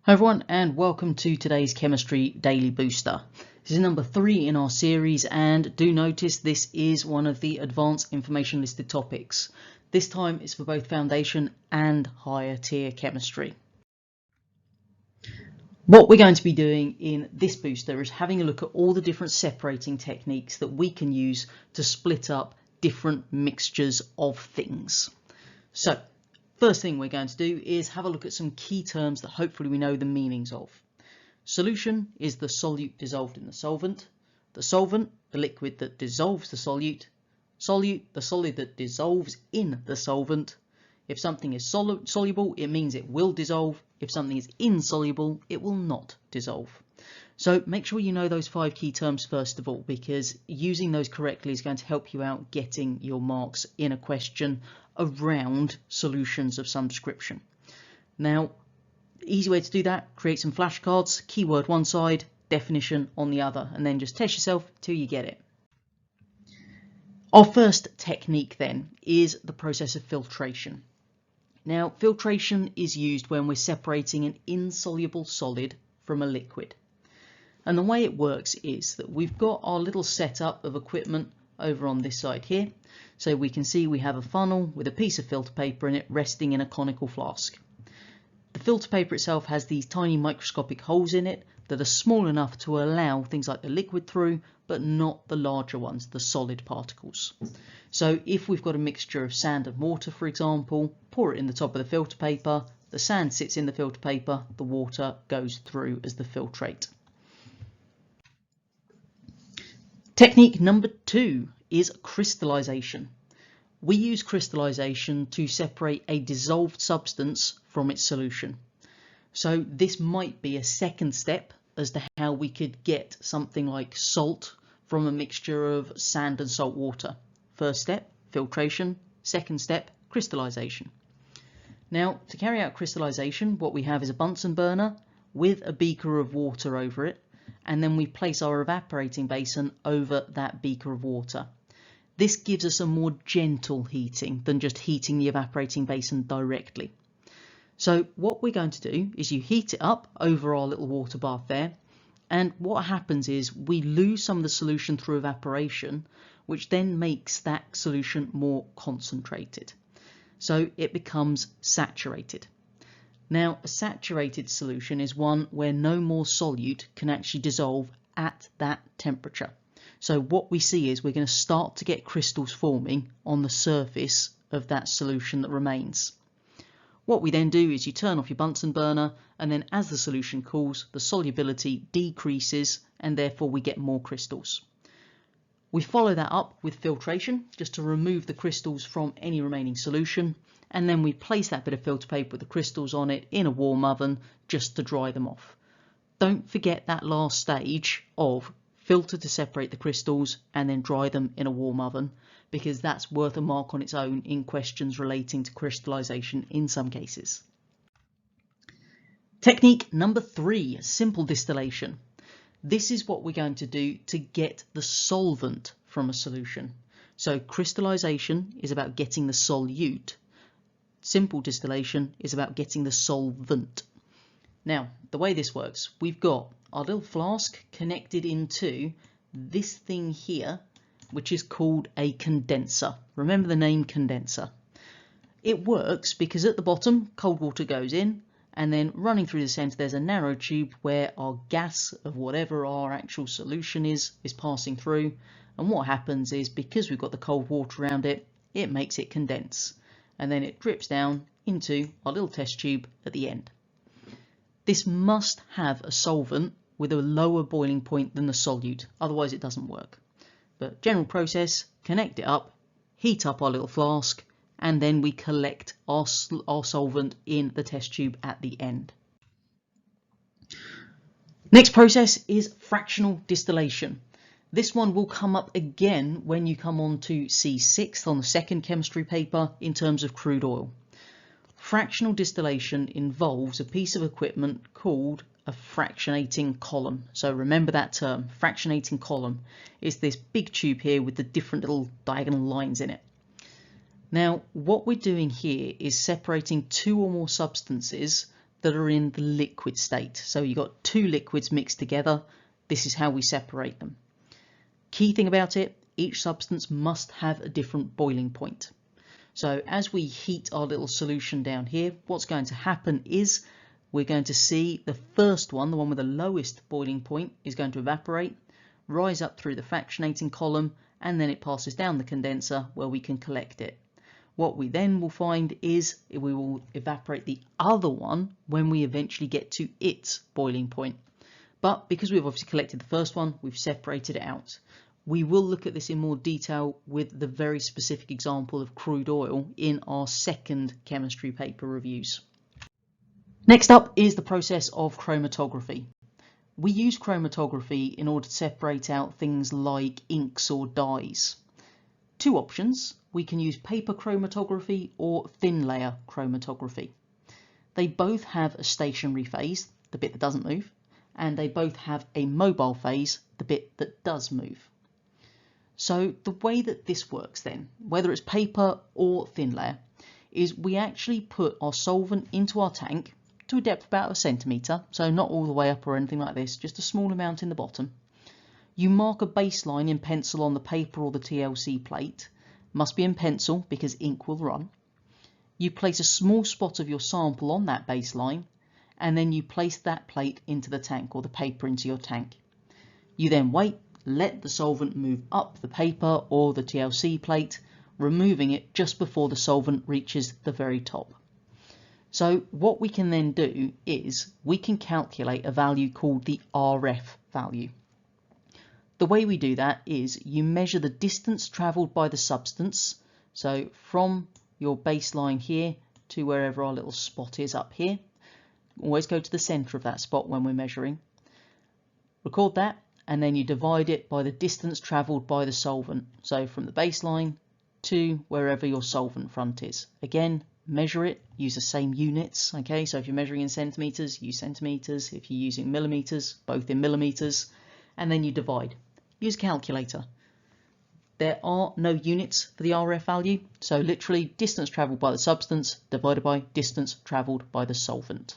Hi everyone, and welcome to today's Chemistry Daily Booster. This is number 3 in our series, and do notice this is one of the advanced information listed topics. This time it's for both foundation and higher tier chemistry. What we're going to be doing in this booster is having a look at all the different separating techniques that we can use to split up different mixtures of things. So, first thing we're going to do is have a look at some key terms that hopefully we know the meanings of. Solution is the solute dissolved in the solvent. The solvent, the liquid that dissolves the solute. Solute, the solid that dissolves in the solvent. If something is soluble, it means it will dissolve. If something is insoluble, it will not dissolve. So make sure you know those 5 key terms first of all, because using those correctly is going to help you out getting your marks in a question around solutions of some description. Now, the easy way to do that, create some flashcards, keyword one side, definition on the other, and then just test yourself till you get it. Our first technique then is the process of filtration. Now, filtration is used when we're separating an insoluble solid from a liquid. And the way it works is that we've got our little setup of equipment over on this side here. So we can see we have a funnel with a piece of filter paper in it resting in a conical flask. The filter paper itself has these tiny microscopic holes in it that are small enough to allow things like the liquid through, but not the larger ones, the solid particles. So if we've got a mixture of sand and water, for example, pour it in the top of the filter paper, the sand sits in the filter paper, the water goes through as the filtrate. Technique number 2 is crystallization. We use crystallization to separate a dissolved substance from its solution. So this might be a second step as to how we could get something like salt from a mixture of sand and salt water. First step, filtration. Second step, crystallization. Now, to carry out crystallization, what we have is a Bunsen burner with a beaker of water over it, and then we place our evaporating basin over that beaker of water. This gives us a more gentle heating than just heating the evaporating basin directly. So what we're going to do is you heat it up over our little water bath there, and what happens is we lose some of the solution through evaporation, which then makes that solution more concentrated. So it becomes saturated. Now, a saturated solution is one where no more solute can actually dissolve at that temperature. So what we see is we're going to start to get crystals forming on the surface of that solution that remains. What we then do is you turn off your Bunsen burner, and then as the solution cools, the solubility decreases and therefore we get more crystals. We follow that up with filtration just to remove the crystals from any remaining solution, and then we place that bit of filter paper with the crystals on it in a warm oven just to dry them off. Don't forget that last stage of filter to separate the crystals and then dry them in a warm oven, because that's worth a mark on its own in questions relating to crystallization in some cases. Technique number 3, simple distillation. This is what we're going to do to get the solvent from a solution. So crystallization is about getting the solute. Simple distillation is about getting the solvent. Now, the way this works, we've got our little flask connected into this thing here, which is called a condenser. Remember the name condenser. It works because at the bottom, cold water goes in, and then running through the center, there's a narrow tube where our gas of whatever our actual solution is passing through. And what happens is, because we've got the cold water around it, it makes it condense. And then it drips down into our little test tube at the end. This must have a solvent with a lower boiling point than the solute, otherwise it doesn't work. But general process, connect it up, heat up our little flask, and then we collect our solvent in the test tube at the end. Next process is fractional distillation. This one will come up again when you come on to C6 on the second chemistry paper in terms of crude oil. Fractional distillation involves a piece of equipment called a fractionating column. So remember that term, fractionating column. It's this big tube here with the different little diagonal lines in it. Now, what we're doing here is separating 2 or more substances that are in the liquid state. So you've got two liquids mixed together. This is how we separate them. Key thing about it, each substance must have a different boiling point. So as we heat our little solution down here, what's going to happen is we're going to see the first one, the one with the lowest boiling point, is going to evaporate, rise up through the fractionating column, and then it passes down the condenser where we can collect it. What we then will find is we will evaporate the other one when we eventually get to its boiling point. But because we've obviously collected the first one, we've separated it out. We will look at this in more detail with the very specific example of crude oil in our second chemistry paper reviews. Next up is the process of chromatography. We use chromatography in order to separate out things like inks or dyes. Two options: we can use paper chromatography or thin layer chromatography. They both have a stationary phase, the bit that doesn't move, and they both have a mobile phase, the bit that does move. So the way that this works then, whether it's paper or thin layer, is we actually put our solvent into our tank to a depth of about 1 centimetre, so not all the way up or anything like this, just a small amount in the bottom. You mark a baseline in pencil on the paper or the TLC plate. Must be in pencil because ink will run. You place a small spot of your sample on that baseline, and then you place that plate into the tank, or the paper into your tank. You then wait, let the solvent move up the paper or the TLC plate, removing it just before the solvent reaches the very top. So what we can then do is we can calculate a value called the RF value. The way we do that is you measure the distance travelled by the substance. So from your baseline here to wherever our little spot is up here. Always go to the centre of that spot when we're measuring. Record that, and then you divide it by the distance travelled by the solvent. So from the baseline to wherever your solvent front is. Again, measure it, use the same units. Okay, so if you're measuring in centimetres, use centimetres. If you're using millimetres, both in millimetres. And then you divide. Use a calculator. There are no units for the RF value, so literally distance travelled by the substance divided by distance travelled by the solvent.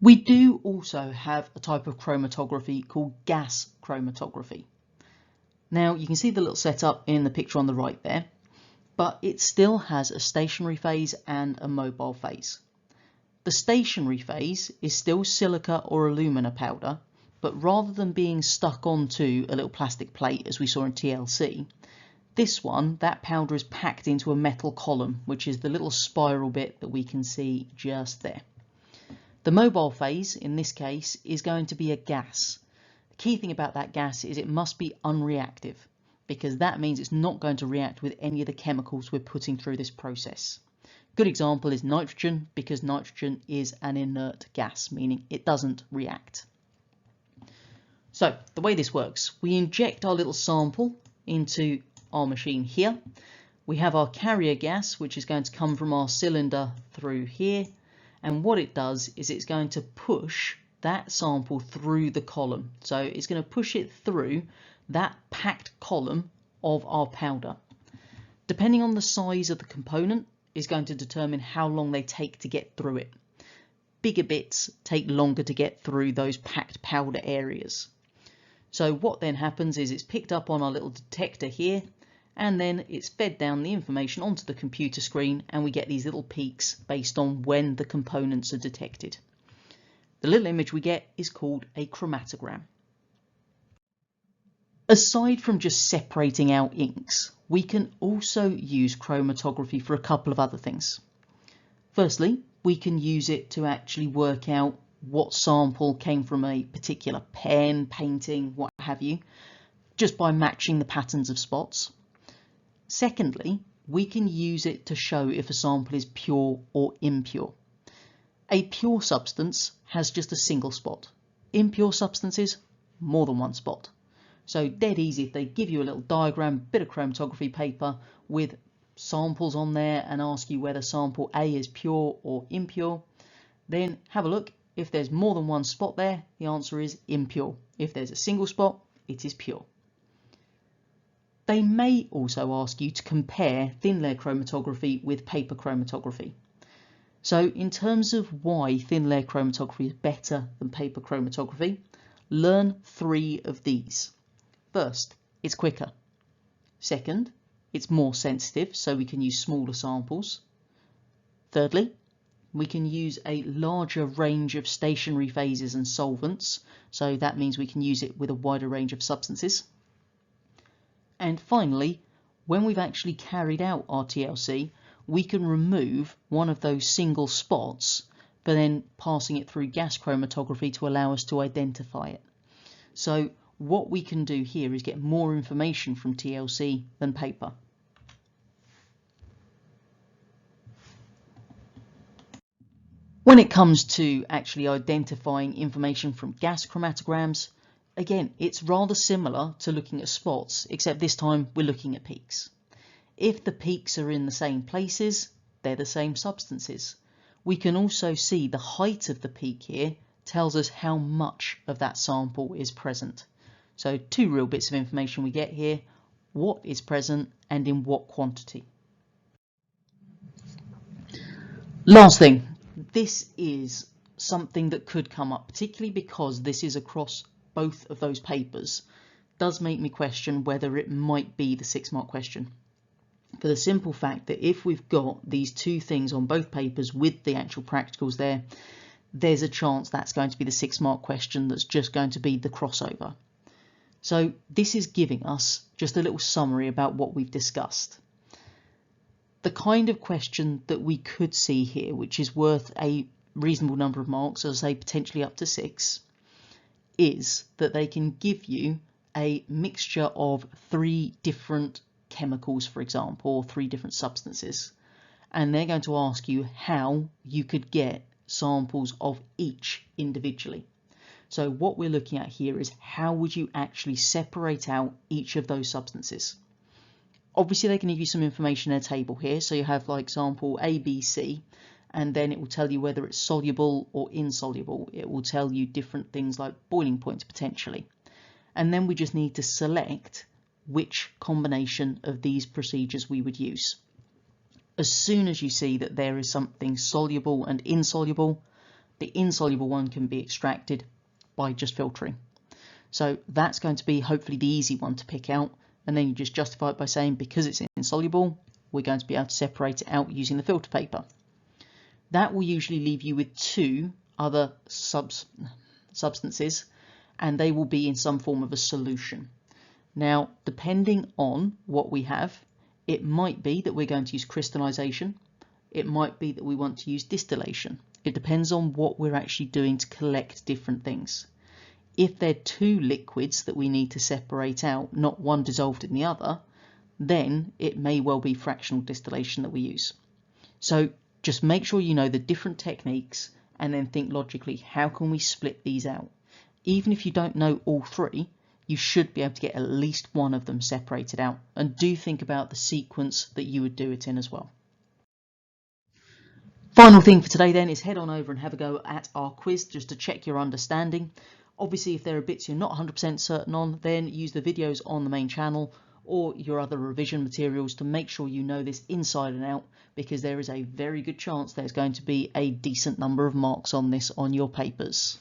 We do also have a type of chromatography called gas chromatography. Now you can see the little setup in the picture on the right there, but it still has a stationary phase and a mobile phase. The stationary phase is still silica or alumina powder, but rather than being stuck onto a little plastic plate as we saw in TLC, this one, that powder is packed into a metal column, which is the little spiral bit that we can see just there. The mobile phase, in this case, is going to be a gas. The key thing about that gas is it must be unreactive, because that means it's not going to react with any of the chemicals we're putting through this process. Good example is nitrogen, because nitrogen is an inert gas, meaning it doesn't react. So the way this works, we inject our little sample into our machine here. We have our carrier gas, which is going to come from our cylinder through here. And what it does is it's going to push that sample through the column. So it's going to push it through that packed column of our powder. Depending on the size of the component is going to determine how long they take to get through it. Bigger bits take longer to get through those packed powder areas. So what then happens is it's picked up on our little detector here, and then it's fed down the information onto the computer screen, and we get these little peaks based on when the components are detected. The little image we get is called a chromatogram. Aside from just separating out inks, we can also use chromatography for a couple of other things. Firstly, we can use it to actually work out what sample came from a particular pen, painting, what have you, just by matching the patterns of spots. Secondly, we can use it to show if a sample is pure or impure. A pure substance has just a single spot. Impure substances, more than one spot. So dead easy if they give you a little diagram, bit of chromatography paper with samples on there and ask you whether sample A is pure or impure, then have a look. If there's more than one spot there, the answer is impure. If there's a single spot, it is pure. They may also ask you to compare thin layer chromatography with paper chromatography. So in terms of why thin layer chromatography is better than paper chromatography, learn 3 of these. First, it's quicker. Second, it's more sensitive, so we can use smaller samples. Thirdly, we can use a larger range of stationary phases and solvents, so that means we can use it with a wider range of substances. And finally, when we've actually carried out our TLC, we can remove one of those single spots, but then passing it through gas chromatography to allow us to identify it. So what we can do here is get more information from TLC than paper. When it comes to actually identifying information from gas chromatograms, again, it's rather similar to looking at spots, except this time we're looking at peaks. If the peaks are in the same places, they're the same substances. We can also see the height of the peak here tells us how much of that sample is present. So 2 real bits of information we get here: what is present and in what quantity. Last thing, this is something that could come up, particularly because this is across both of those papers. Does make me question whether it might be the 6-mark question. For the simple fact that if we've got these 2 things on both papers with the actual practicals there, there's a chance that's going to be the 6-mark question that's just going to be the crossover. So this is giving us just a little summary about what we've discussed. The kind of question that we could see here, which is worth a reasonable number of marks, as I say potentially up to 6, is that they can give you a mixture of 3 different chemicals, for example, or 3 different substances, and they're going to ask you how you could get samples of each individually. So what we're looking at here is how would you actually separate out each of those substances. Obviously they can give you some information in a table here, so you have like example A, B, C, and then it will tell you whether it's soluble or insoluble. It will tell you different things like boiling points potentially, and then we just need to select which combination of these procedures we would use. As soon as you see that there is something soluble and insoluble, the insoluble one can be extracted by just filtering. So that's going to be hopefully the easy one to pick out, and then you just justify it by saying because it's insoluble, we're going to be able to separate it out using the filter paper. That will usually leave you with 2 other substances, and they will be in some form of a solution. Now, depending on what we have, it might be that we're going to use crystallization. It might be that we want to use distillation. It depends on what we're actually doing to collect different things. If they're 2 liquids that we need to separate out, not one dissolved in the other, then it may well be fractional distillation that we use. So just make sure you know the different techniques and then think logically, how can we split these out? Even if you don't know all 3, you should be able to get at least one of them separated out, and do think about the sequence that you would do it in as well. Final thing for today then is head on over and have a go at our quiz just to check your understanding. Obviously, if there are bits you're not 100% certain on, then use the videos on the main channel or your other revision materials to make sure you know this inside and out, because there is a very good chance there's going to be a decent number of marks on this on your papers.